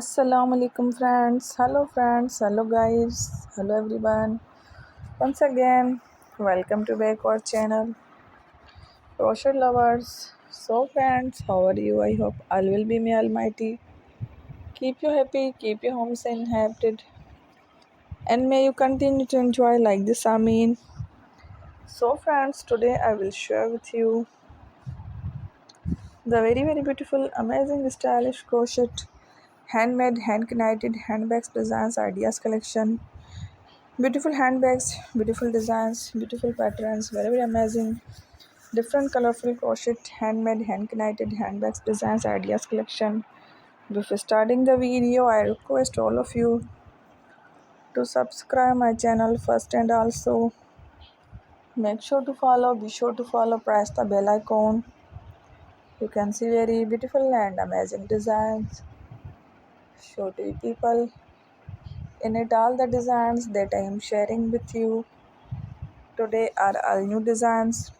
Assalamu alaikum friends, hello guys, hello everyone. Once again, welcome to back our channel, Crochet lovers. So friends, how are you? I hope all will be may almighty. Keep you happy, keep your homes inhabited, and may you continue to enjoy like this. Amin. So friends, today I will share with you the very beautiful, amazing, stylish crochet, handmade, hand knitted handbags designs ideas collection. Beautiful handbags, beautiful designs, beautiful patterns, very amazing. Different colorful crochet, handmade, hand knitted handbags designs, ideas collection. Before starting the video, I request all of you to subscribe my channel first and also be sure to follow, press the bell icon. You can see very beautiful and amazing designs. Show to you people. In it all the designs that I am sharing with you today are all new designs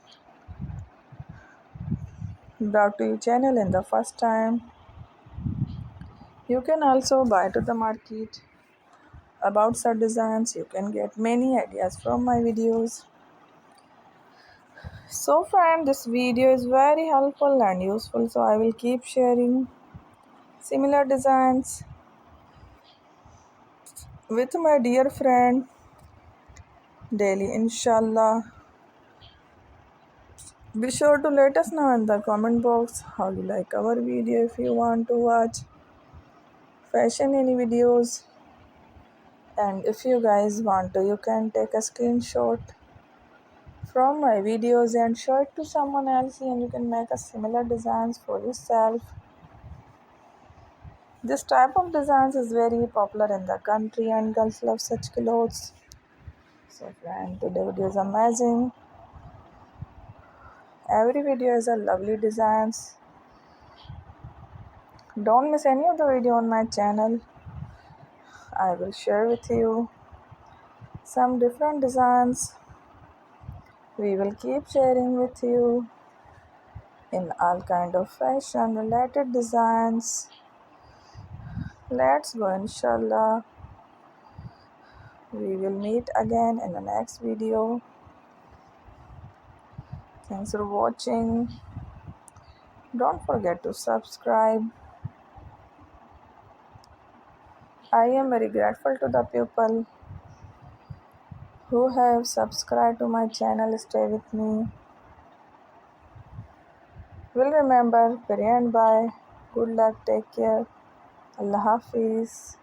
brought to your channel in the first time. You can also buy to the market about such designs. You can get many ideas from my videos. So friend, this video is very helpful and useful, so I will keep sharing similar designs with my dear friend daily, inshallah. Be sure to let us know in the comment box how you like our video. If you want to watch fashion any videos, and if you guys want to, you can take a screenshot from my videos and show it to someone else, and you can make a similar designs for yourself. This type of designs is very popular in the country and girls love such clothes. So friend, today video is amazing. Every video is a lovely designs. Don't miss any of the video on my channel. I will share with you some different designs. We will keep sharing with you in all kind of fashion related designs. Let's go, inshallah. We will meet again in the next video. Thanks for watching. Don't forget to subscribe. I am very grateful to the people who have subscribed to my channel. Stay with me. Will remember, pray and bye. Good luck, take care. Allah Hafiz.